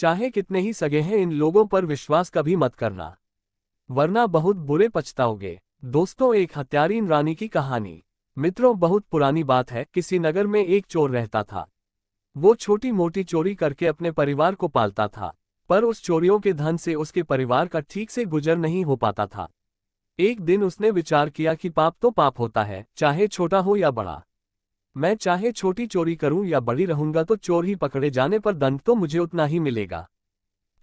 चाहे कितने ही सगे हैं, इन लोगों पर विश्वास कभी मत करना, वरना बहुत बुरे पछताओगे। दोस्तों, एक हत्यारीन रानी की कहानी। मित्रों, बहुत पुरानी बात है। किसी नगर में एक चोर रहता था। वो छोटी मोटी चोरी करके अपने परिवार को पालता था, पर उस चोरियों के धन से उसके परिवार का ठीक से गुजर नहीं हो पाता था। एक दिन उसने विचार किया कि पाप तो पाप होता है, चाहे छोटा हो या बड़ा। मैं चाहे छोटी चोरी करूं या बड़ी, रहूंगा तो चोर ही, पकड़े जाने पर दंड तो मुझे उतना ही मिलेगा,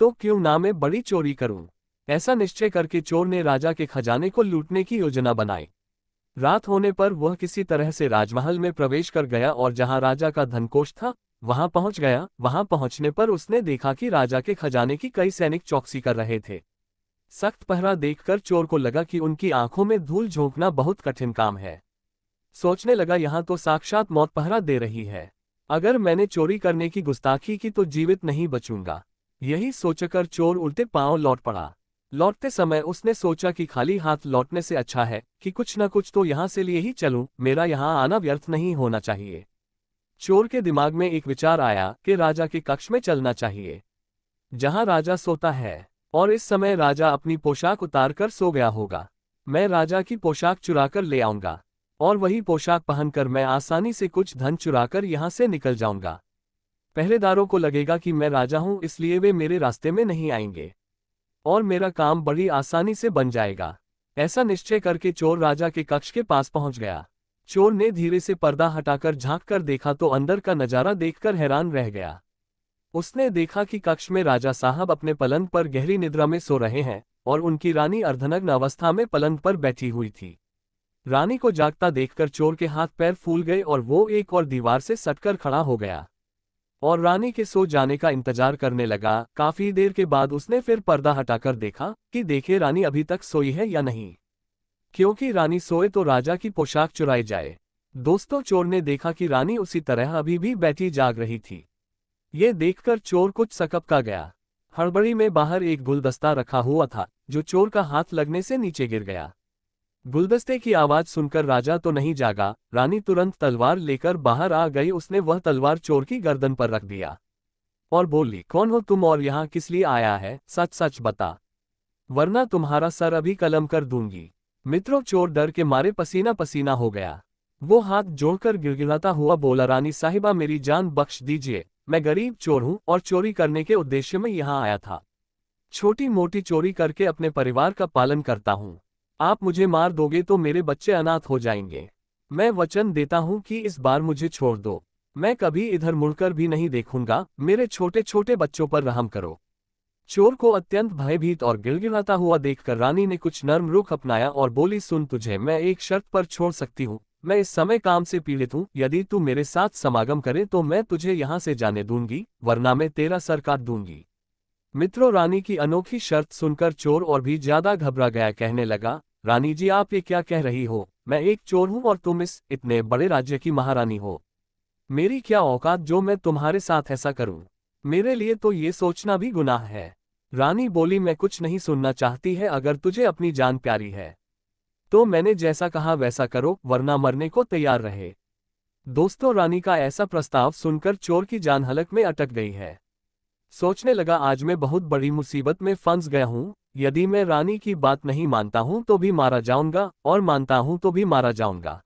तो क्यों ना मैं बड़ी चोरी करूं। ऐसा निश्चय करके चोर ने राजा के खजाने को लूटने की योजना बनाई। रात होने पर वह किसी तरह से राजमहल में प्रवेश कर गया और जहां राजा का धनकोष था वहां पहुंच गया। वहां पहुंचने पर उसने देखा कि राजा के खजाने की कई सैनिक चौकसी कर रहे थे। सख्त पहरा देखकर चोर को लगा कि उनकी आंखों में धूल झोंकना बहुत कठिन काम है। सोचने लगा, यहां तो साक्षात मौत पहरा दे रही है। अगर मैंने चोरी करने की गुस्ताखी की तो जीवित नहीं बचूंगा। यही सोचकर चोर उल्टे पांव लौट पड़ा। लौटते समय उसने सोचा कि खाली हाथ लौटने से अच्छा है कि कुछ न कुछ तो यहां से लिए ही चलूं, मेरा यहां आना व्यर्थ नहीं होना चाहिए। चोर के दिमाग में एक विचार आया कि राजा के कक्ष में चलना चाहिए, जहां राजा सोता है, और इस समय राजा अपनी पोशाक उतारकर सो गया होगा। मैं राजा की पोशाक चुराकर ले आऊंगा और वही पोशाक पहनकर मैं आसानी से कुछ धन चुराकर यहां से निकल जाऊंगा। पहरेदारों को लगेगा कि मैं राजा हूं, इसलिए वे मेरे रास्ते में नहीं आएंगे और मेरा काम बड़ी आसानी से बन जाएगा। ऐसा निश्चय करके चोर राजा के कक्ष के पास पहुंच गया। चोर ने धीरे से पर्दा हटाकर झांक कर देखा तो अंदर का नजारा देखकर हैरान रह गया। उसने देखा कि कक्ष में राजा साहब अपने पलंग पर गहरी निद्रा में सो रहे हैं और उनकी रानी अर्धनग्न अवस्था में पलंग पर बैठी हुई थी। रानी को जागता देखकर चोर के हाथ पैर फूल गए और वो एक और दीवार से सटकर खड़ा हो गया और रानी के सो जाने का इंतजार करने लगा। काफी देर के बाद उसने फिर पर्दा हटाकर देखा कि देखे रानी अभी तक सोई है या नहीं, क्योंकि रानी सोए तो राजा की पोशाक चुराई जाए। दोस्तों, चोर ने देखा कि रानी उसी तरह अभी भी बैठी जाग रही थी। ये देखकर चोर कुछ सकपका गया। हड़बड़ी में बाहर एक गुलदस्ता रखा हुआ था जो चोर का हाथ लगने से नीचे गिर गया। गुलदस्ते की आवाज सुनकर राजा तो नहीं जागा। रानी तुरंत तलवार लेकर बाहर आ गई। उसने वह तलवार चोर की गर्दन पर रख दिया और बोली, कौन हो तुम और यहाँ किस लिए आया है? सच सच बता, वरना तुम्हारा सर अभी कलम कर दूंगी। मित्रों, चोर डर के मारे पसीना पसीना हो गया। वो हाथ जोड़कर गिड़गिड़ाता हुआ बोला, रानी साहिबा मेरी जान बख्श दीजिए, मैं गरीब चोर हूं और चोरी करने के उद्देश्य में यहाँ आया था। छोटी मोटी चोरी करके अपने परिवार का पालन करता हूं। आप मुझे मार दोगे तो मेरे बच्चे अनाथ हो जाएंगे। मैं वचन देता हूं कि इस बार मुझे छोड़ दो, मैं कभी इधर मुड़कर भी नहीं देखूंगा। मेरे छोटे छोटे बच्चों पर रहम करो। चोर को अत्यंत भयभीत और गिड़गिड़ाता हुआ देखकर रानी ने कुछ नर्म रुख अपनाया और बोली, सुन, तुझे मैं एक शर्त पर छोड़ सकती हूँ। मैं इस समय काम से पीड़ित हूँ। यदि तू मेरे साथ समागम करे तो मैं तुझे यहाँ से जाने दूंगी, वरना मैं तेरा सर काट दूंगी। मित्रों, रानी की अनोखी शर्त सुनकर चोर और भी ज्यादा घबरा गया। कहने लगा, रानी जी, आप ये क्या कह रही हो? मैं एक चोर हूं और तुम इस इतने बड़े राज्य की महारानी हो। मेरी क्या औकात जो मैं तुम्हारे साथ ऐसा करूं? मेरे लिए तो ये सोचना भी गुनाह है। रानी बोली, मैं कुछ नहीं सुनना चाहती है। अगर तुझे अपनी जान प्यारी है तो मैंने जैसा कहा वैसा करो, वरना मरने को तैयार रहे। दोस्तों, रानी का ऐसा प्रस्ताव सुनकर चोर की जान हलक में अटक गई है। सोचने लगा, आज मैं बहुत बड़ी मुसीबत में फंस गया हूं। यदि मैं रानी की बात नहीं मानता हूं तो भी मारा जाऊंगा और मानता हूं तो भी मारा जाऊंगा।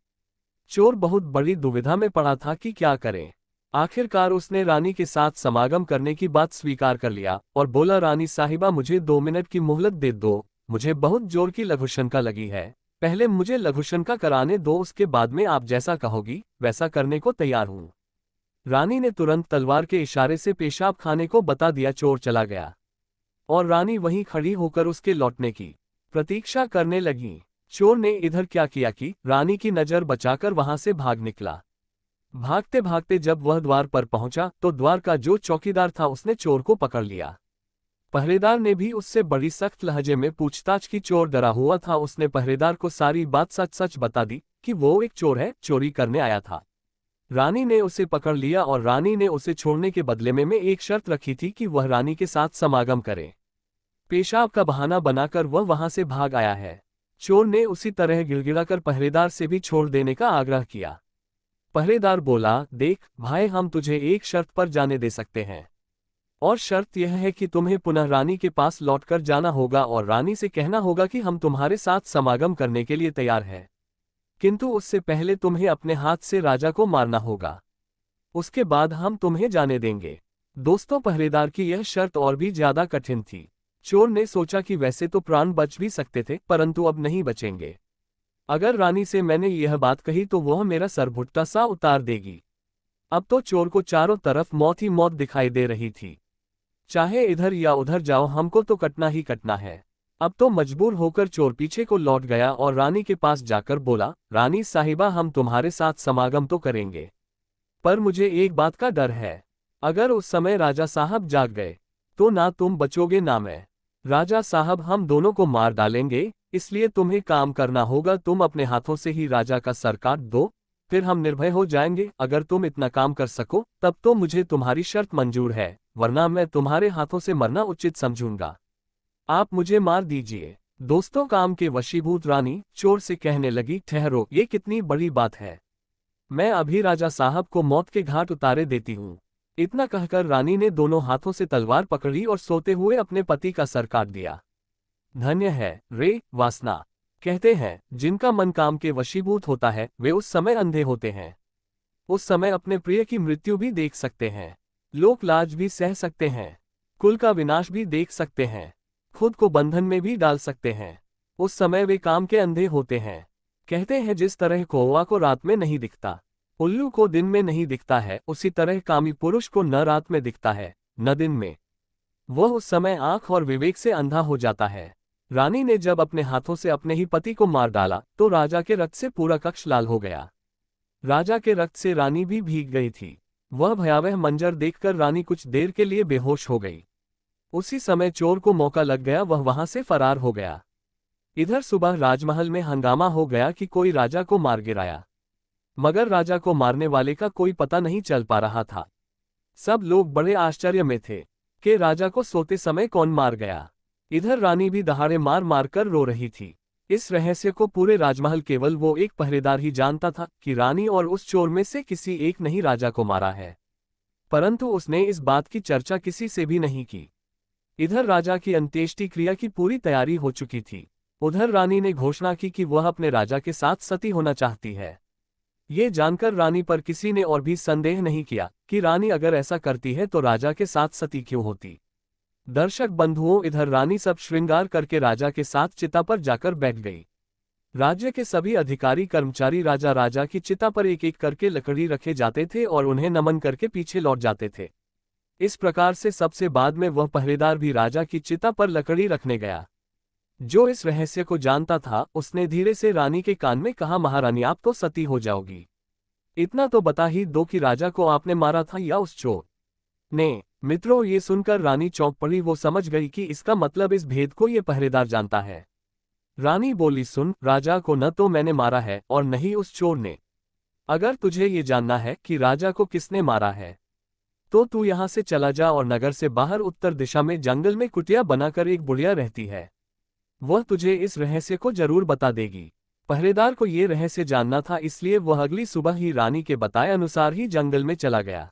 चोर बहुत बड़ी दुविधा में पड़ा था कि क्या करे। आखिरकार उसने रानी के साथ समागम करने की बात स्वीकार कर लिया और बोला, रानी साहिबा, मुझे 2 मिनट की मोहलत दे दो। मुझे बहुत जोर की लघुशंका लगी है। पहले मुझे लघुशंका कराने दो, उसके बाद में आप जैसा कहोगी वैसा करने को तैयार हूं। रानी ने तुरंत तलवार के इशारे से पेशाब खाने को बता दिया। चोर चला गया और रानी वहीं खड़ी होकर उसके लौटने की प्रतीक्षा करने लगी। चोर ने इधर क्या किया कि रानी की नजर बचाकर वहां से भाग निकला। भागते भागते जब वह द्वार पर पहुंचा तो द्वार का जो चौकीदार था उसने चोर को पकड़ लिया। पहरेदार ने भी उससे बड़ी सख्त लहजे में पूछताछ की। चोर डरा हुआ था। उसने पहरेदार को सारी बात सच सच बता दी कि वो एक चोर है, चोरी करने आया था। रानी ने उसे पकड़ लिया और रानी ने उसे छोड़ने के बदले में एक शर्त रखी थी कि वह रानी के साथ समागम करे। पेशाब का बहाना बनाकर वह वहां से भाग आया है। चोर ने उसी तरह गिड़गिड़ाकर पहरेदार से भी छोड़ देने का आग्रह किया। पहरेदार बोला, देख भाई, हम तुझे एक शर्त पर जाने दे सकते हैं और शर्त यह है कि तुम्हें पुनः रानी के पास लौटकर जाना होगा और रानी से कहना होगा कि हम तुम्हारे साथ समागम करने के लिए तैयार हैं। किंतु उससे पहले तुम्हें अपने हाथ से राजा को मारना होगा। उसके बाद हम तुम्हें जाने देंगे। दोस्तों, पहरेदार की यह शर्त और भी ज्यादा कठिन थी। चोर ने सोचा कि वैसे तो प्राण बच भी सकते थे, परंतु अब नहीं बचेंगे। अगर रानी से मैंने यह बात कही तो वह मेरा सर भुट्टा सा उतार देगी। अब तो चोर को चारों तरफ मौत ही मौत दिखाई दे रही थी। चाहे इधर या उधर जाओ, हमको तो कटना ही कटना है। अब तो मजबूर होकर चोर पीछे को लौट गया और रानी के पास जाकर बोला, रानी साहिबा, हम तुम्हारे साथ समागम तो करेंगे, पर मुझे एक बात का डर है। अगर उस समय राजा साहब जाग गए तो ना तुम बचोगे ना मैं। राजा साहब हम दोनों को मार डालेंगे, इसलिए तुम्हें काम करना होगा। तुम अपने हाथों से ही राजा का सर काट दो, फिर हम निर्भय हो जाएंगे। अगर तुम इतना काम कर सको तब तो मुझे तुम्हारी शर्त मंजूर है, वरना मैं तुम्हारे हाथों से मरना उचित समझूंगा। आप मुझे मार दीजिए। दोस्तों, काम के वशीभूत रानी चोर से कहने लगी, ठहरो, ये कितनी बड़ी बात है। मैं अभी राजा साहब को मौत के घाट उतारे देती हूँ। इतना कहकर रानी ने दोनों हाथों से तलवार पकड़ी और सोते हुए अपने पति का सर काट दिया। धन्य है रे वासना। कहते हैं, जिनका मन काम के वशीभूत होता है वे उस समय अंधे होते हैं। उस समय अपने प्रिय की मृत्यु भी देख सकते हैं, लोक लाज भी सह सकते हैं, कुल का विनाश भी देख सकते हैं, खुद को बंधन में भी डाल सकते हैं। उस समय वे काम के अंधे होते हैं। कहते हैं, जिस तरह कौवा को रात में नहीं दिखता, उल्लू को दिन में नहीं दिखता है, उसी तरह कामी पुरुष को न रात में दिखता है न दिन में। वह उस समय आंख और विवेक से अंधा हो जाता है। रानी ने जब अपने हाथों से अपने ही पति को मार डाला तो राजा के रक्त से पूरा कक्ष लाल हो गया। राजा के रक्त से रानी भी भीग गई थी। वह भयावह मंजर देखकर रानी कुछ देर के लिए बेहोश हो गई। उसी समय चोर को मौका लग गया, वह वहां से फरार हो गया। इधर सुबह राजमहल में हंगामा हो गया कि कोई राजा को मार गिराया, मगर राजा को मारने वाले का कोई पता नहीं चल पा रहा था। सब लोग बड़े आश्चर्य में थे कि राजा को सोते समय कौन मार गया। इधर रानी भी दहाड़े मार मार कर रो रही थी। इस रहस्य को पूरे राजमहल केवल वो एक पहरेदार ही जानता था कि रानी और उस चोर में से किसी एक ने ही राजा को मारा है, परंतु उसने इस बात की चर्चा किसी से भी नहीं की। इधर राजा की अंत्येष्टि क्रिया की पूरी तैयारी हो चुकी थी। उधर रानी ने घोषणा की कि वह अपने राजा के साथ सती होना चाहती है। ये जानकर रानी पर किसी ने और भी संदेह नहीं किया कि रानी अगर ऐसा करती है तो राजा के साथ सती क्यों होती। दर्शक बंधुओं, इधर रानी सब श्रृंगार करके राजा के साथ चिता पर जाकर बैठ गई। राज्य के सभी अधिकारी कर्मचारी राजा की चिता पर एक एक करके लकड़ी रखे जाते थे और उन्हें नमन करके पीछे लौट जाते थे। इस प्रकार से सबसे बाद में वह पहरेदार भी राजा की चिता पर लकड़ी रखने गया। जो इस रहस्य को जानता था उसने धीरे से रानी के कान में कहा, महारानी, आप तो सती हो जाओगी। इतना तो बता ही दो कि राजा को आपने मारा था या उस चोर ने। मित्रों, ये सुनकर रानी चौंक पड़ी। वो समझ गई कि इसका मतलब इस भेद को ये पहरेदार जानता है। रानी बोली, सुन, राजा को न तो मैंने मारा है और न ही उस चोर ने। अगर तुझे ये जानना है कि राजा को किसने मारा है तो तू यहाँ से चला जा और नगर से बाहर उत्तर दिशा में जंगल में कुटिया बनाकर एक बुढ़िया रहती है, वह तुझे इस रहस्य को जरूर बता देगी। पहरेदार को ये रहस्य जानना था, इसलिए वह अगली सुबह ही रानी के बताए अनुसार ही जंगल में चला गया।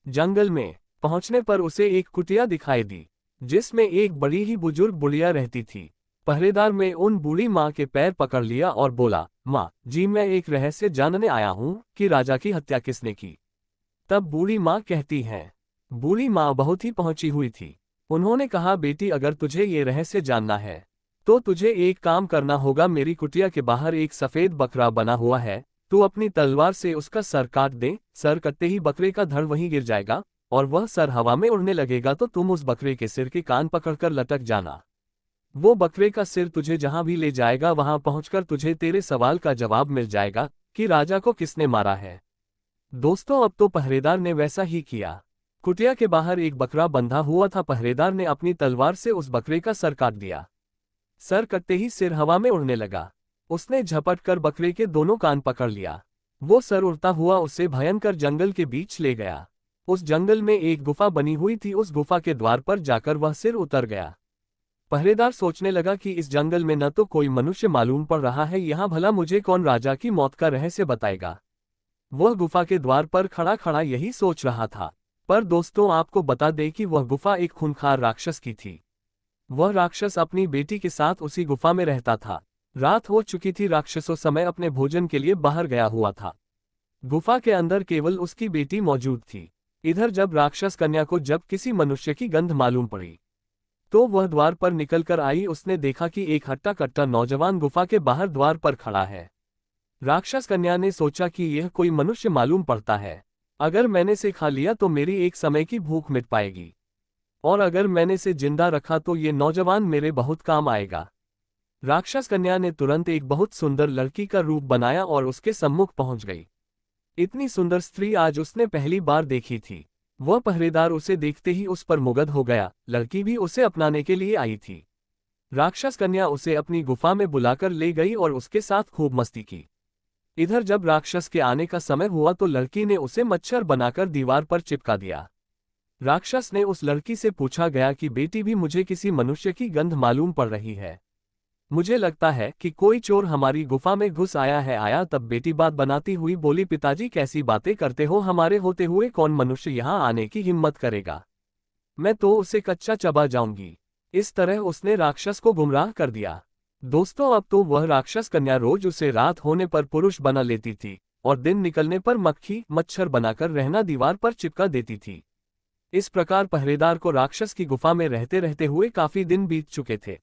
जंगल में पहुंचने पर उसे एक कुटिया दिखाई दी जिसमें एक बड़ी ही बुजुर्ग बुढ़िया रहती थी। पहरेदार में उन बूढ़ी माँ के पैर पकड़ लिया और बोला, माँ जी, मैं एक रहस्य जानने आया हूँ कि राजा की हत्या किसने की। तब बूढ़ी माँ कहती है। बूढ़ी माँ बहुत ही पहुंची हुई थी। उन्होंने कहा, बेटी, अगर तुझे ये रहस्य जानना है तो तुझे एक काम करना होगा। मेरी कुटिया के बाहर एक सफेद बकरा बना हुआ है, तू अपनी तलवार से उसका सर काट दे। सर कटते ही बकरे का धड़ वहीं गिर जाएगा और वह सर हवा में उड़ने लगेगा तो तुम उस बकरे के सिर के कान पकड़कर लटक जाना। वो बकरे का सिर तुझे जहां भी ले जाएगा वहां पहुंचकर तुझे तेरे सवाल का जवाब मिल जाएगा कि राजा को किसने मारा है। दोस्तों, अब तो पहरेदार ने वैसा ही किया। कुटिया के बाहर एक बकरा बंधा हुआ था। पहरेदार ने अपनी तलवार से उस बकरे का सर काट दिया। सर कटते ही सिर हवा में उड़ने लगा। उसने झपट कर बकरे के दोनों कान पकड़ लिया। वो सर उड़ता हुआ उसे भयंकर जंगल के बीच ले गया। उस जंगल में एक गुफा बनी हुई थी। उस गुफा के द्वार पर जाकर वह सिर उतर गया। पहरेदार सोचने लगा कि इस जंगल में न तो कोई मनुष्य मालूम पड़ रहा है, यहाँ भला मुझे कौन राजा की मौत का रहस्य बताएगा। वह गुफा के द्वार पर खड़ा खड़ा यही सोच रहा था पर दोस्तों आपको बता दें कि वह गुफा एक खूंखार राक्षस की थी। वह राक्षस अपनी बेटी के साथ उसी गुफा में रहता था। रात हो चुकी थी, राक्षसों समय अपने भोजन के लिए बाहर गया हुआ था। गुफा के अंदर केवल उसकी बेटी मौजूद थी। इधर जब राक्षस कन्या को जब किसी मनुष्य की गंध मालूम पड़ी तो वह द्वार पर निकलकर आई। उसने देखा कि एक हट्टा कट्टा नौजवान गुफा के बाहर द्वार पर खड़ा है। राक्षस कन्या ने सोचा कि यह कोई मनुष्य मालूम पड़ता है। अगर मैंने इसे खा लिया तो मेरी एक समय की भूख मिट पाएगी, और अगर मैंने इसे जिंदा रखा तो ये नौजवान मेरे बहुत काम आएगा। राक्षस कन्या ने तुरंत एक बहुत सुंदर लड़की का रूप बनाया और उसके सम्मुख पहुंच गई। इतनी सुंदर स्त्री आज उसने पहली बार देखी थी। वह पहरेदार उसे देखते ही उस पर मुग्ध हो गया। लड़की भी उसे अपनाने के लिए आई थी। राक्षस कन्या उसे अपनी गुफा में बुलाकर ले गई और उसके साथ खूब मस्ती की। इधर जब राक्षस के आने का समय हुआ तो लड़की ने उसे मच्छर बनाकर दीवार पर चिपका दिया। राक्षस ने उस लड़की से पूछा गया कि बेटी भी मुझे किसी मनुष्य की गंध मालूम पड़ रही है। मुझे लगता है कि कोई चोर हमारी गुफा में घुस आया है। आया तब बेटी बात बनाती हुई बोली, पिताजी कैसी बातें करते हो, हमारे होते हुए कौन मनुष्य यहाँ आने की हिम्मत करेगा, मैं तो उसे कच्चा चबा जाऊंगी। इस तरह उसने राक्षस को गुमराह कर दिया। दोस्तों अब तो वह राक्षस कन्या रोज उसे रात होने पर पुरुष बना लेती थी और दिन निकलने पर मक्खी मच्छर बनाकर रहना दीवार पर चिपका देती थी। इस प्रकार पहरेदार को राक्षस की गुफा में रहते रहते हुए काफी दिन बीत चुके थे।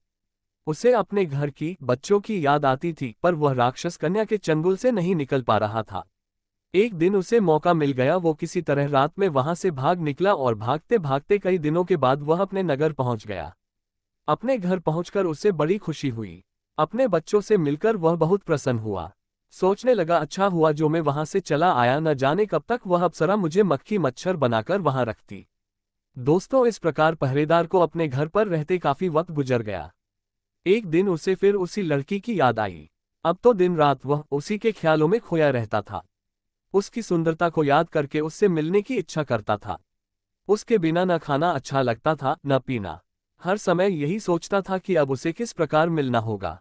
उसे अपने घर की बच्चों की याद आती थी, पर वह राक्षस कन्या के चंगुल से नहीं निकल पा रहा था। एक दिन उसे मौका मिल गया। वो किसी तरह रात में वहां से भाग निकला और भागते भागते कई दिनों के बाद वह अपने नगर पहुंच गया। अपने घर पहुंचकर उसे बड़ी खुशी हुई। अपने बच्चों से मिलकर वह बहुत प्रसन्न हुआ। सोचने लगा, अच्छा हुआ जो मैं वहां से चला आया, न जाने कब तक वह अप्सरा मुझे मक्खी मच्छर बनाकर वहां रखती। दोस्तों इस प्रकार पहरेदार को अपने घर पर रहते काफी वक्त गुजर गया। एक दिन उसे फिर उसी लड़की की याद आई। अब तो दिन रात वह उसी के ख्यालों में खोया रहता था। उसकी सुंदरता को याद करके उससे मिलने की इच्छा करता था। उसके बिना न खाना अच्छा लगता था न पीना। हर समय यही सोचता था कि अब उसे किस प्रकार मिलना होगा।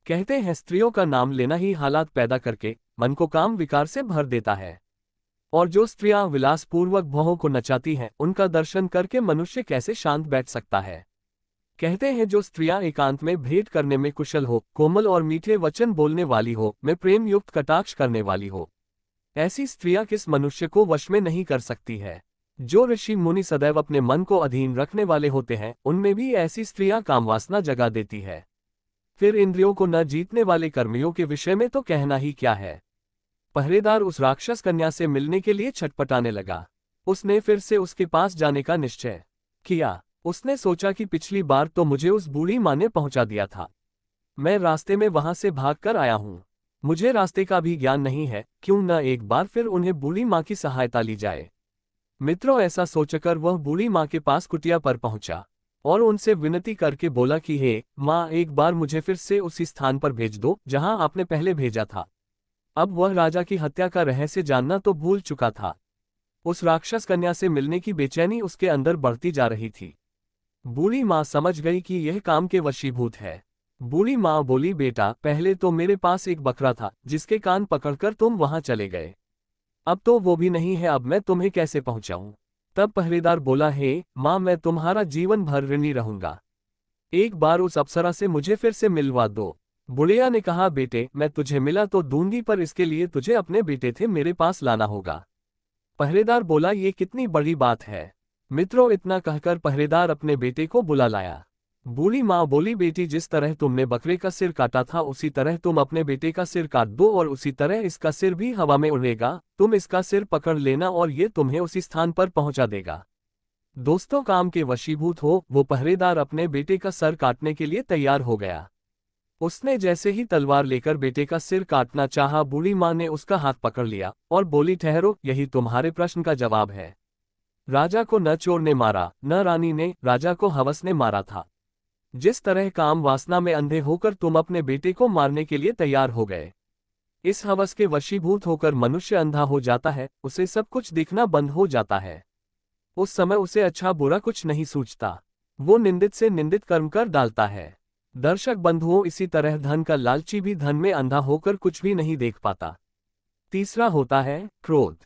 कहते हैं स्त्रियों का नाम लेना ही हालात पैदा करके मन को काम विकार से भर देता है, और जो स्त्रियां विलासपूर्वक भौहों को नचाती हैं उनका दर्शन करके मनुष्य कैसे शांत बैठ सकता है। कहते हैं जो स्त्रियां एकांत में भेंट करने में कुशल हो, कोमल और मीठे वचन बोलने वाली हो, में प्रेम युक्त कटाक्ष करने वाली हो, ऐसी स्त्रियां किस मनुष्य को वश में नहीं कर सकती है। जो ऋषि मुनि सदैव अपने मन को अधीन रखने वाले होते हैं उनमें भी ऐसी स्त्रियां कामवासना जगा देती है। फिर इंद्रियों को न जीतने वाले कर्मियों के विषय में तो कहना ही क्या है। पहरेदार उस राक्षस कन्या से मिलने के लिए छटपटाने लगा। उसने फिर से उसके पास जाने का निश्चय किया। उसने सोचा कि पिछली बार तो मुझे उस बूढ़ी माँ ने पहुंचा दिया था। मैं रास्ते में वहां से भाग कर आया हूं। मुझे रास्ते का भी ज्ञान नहीं है, क्यों न एक बार फिर उन्हें बूढ़ी माँ की सहायता ली जाए। मित्रों ऐसा सोचकर वह बूढ़ी माँ के पास कुटिया पर पहुंचा और उनसे विनती करके बोला कि हे माँ, एक बार मुझे फिर से उसी स्थान पर भेज दो जहां आपने पहले भेजा था। अब वह राजा की हत्या का रहस्य जानना तो भूल चुका था। उस राक्षस कन्या से मिलने की बेचैनी उसके अंदर बढ़ती जा रही थी। बूढ़ी माँ समझ गई कि यह काम के वशीभूत है। बूढ़ी माँ बोली, बेटा पहले तो मेरे पास एक बकरा था जिसके कान पकड़कर तुम वहां चले गए। अब तो वो भी नहीं है, अब मैं तुम्हें कैसे पहुंचाऊं। तब पहरेदार बोला, हे माँ, मैं तुम्हारा जीवन भर ऋणी रहूंगा। एक बार उस अप्सरा से मुझे फिर से मिलवा दो। बुढ़िया ने कहा, बेटे मैं तुझे मिला तो दूंगी, पर इसके लिए तुझे अपने बेटे थे मेरे पास लाना होगा। पहरेदार बोला, ये कितनी बड़ी बात है। मित्रों इतना कहकर पहरेदार अपने बेटे को बुला लाया। बूढ़ी माँ बोली, बेटी जिस तरह तुमने बकरे का सिर काटा था उसी तरह तुम अपने बेटे का सिर काट दो और उसी तरह इसका सिर भी हवा में उड़ेगा। तुम इसका सिर पकड़ लेना और ये तुम्हें उसी स्थान पर पहुंचा देगा। दोस्तों काम के वशीभूत हो वो पहरेदार अपने बेटे का सर काटने के लिए तैयार हो गया। उसने जैसे ही तलवार लेकर बेटे का सिर काटना चाहा, बूढ़ी माँ ने उसका हाथ पकड़ लिया और बोली, ठहरो, यही तुम्हारे प्रश्न का जवाब है। राजा को न चोर ने मारा न रानी ने, राजा को हवस ने मारा था। जिस तरह काम वासना में अंधे होकर तुम अपने बेटे को मारने के लिए तैयार हो गए, इस हवस के वशीभूत होकर मनुष्य अंधा हो जाता है, उसे सब कुछ दिखना बंद हो जाता है। उस समय उसे अच्छा बुरा कुछ नहीं सूझता, वो निंदित से निंदित कर्म कर डालता है। दर्शक बंधुओं, इसी तरह धन का लालची भी धन में अंधा होकर कुछ भी नहीं देख पाता। तीसरा होता है क्रोध।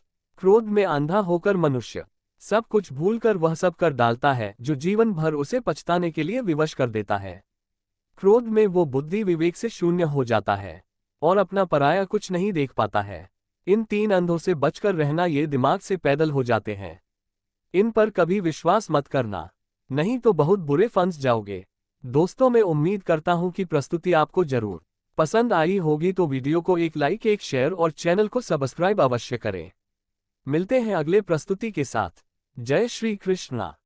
क्रोध में अंधा होकर मनुष्य सब कुछ भूलकर वह सब कर डालता है जो जीवन भर उसे पछताने के लिए विवश कर देता है। क्रोध में वो बुद्धि विवेक से शून्य हो जाता है और अपना पराया कुछ नहीं देख पाता है। इन 3 अंधों से बचकर रहना, ये दिमाग से पैदल हो जाते हैं। इन पर कभी विश्वास मत करना, नहीं तो बहुत बुरे फंस जाओगे। दोस्तों, मैं उम्मीद करता हूं कि प्रस्तुति आपको जरूर पसंद आई होगी, तो वीडियो को एक लाइक, एक शेयर और चैनल को सब्सक्राइब अवश्य करें। मिलते हैं अगले प्रस्तुति के साथ। जय श्री कृष्णा।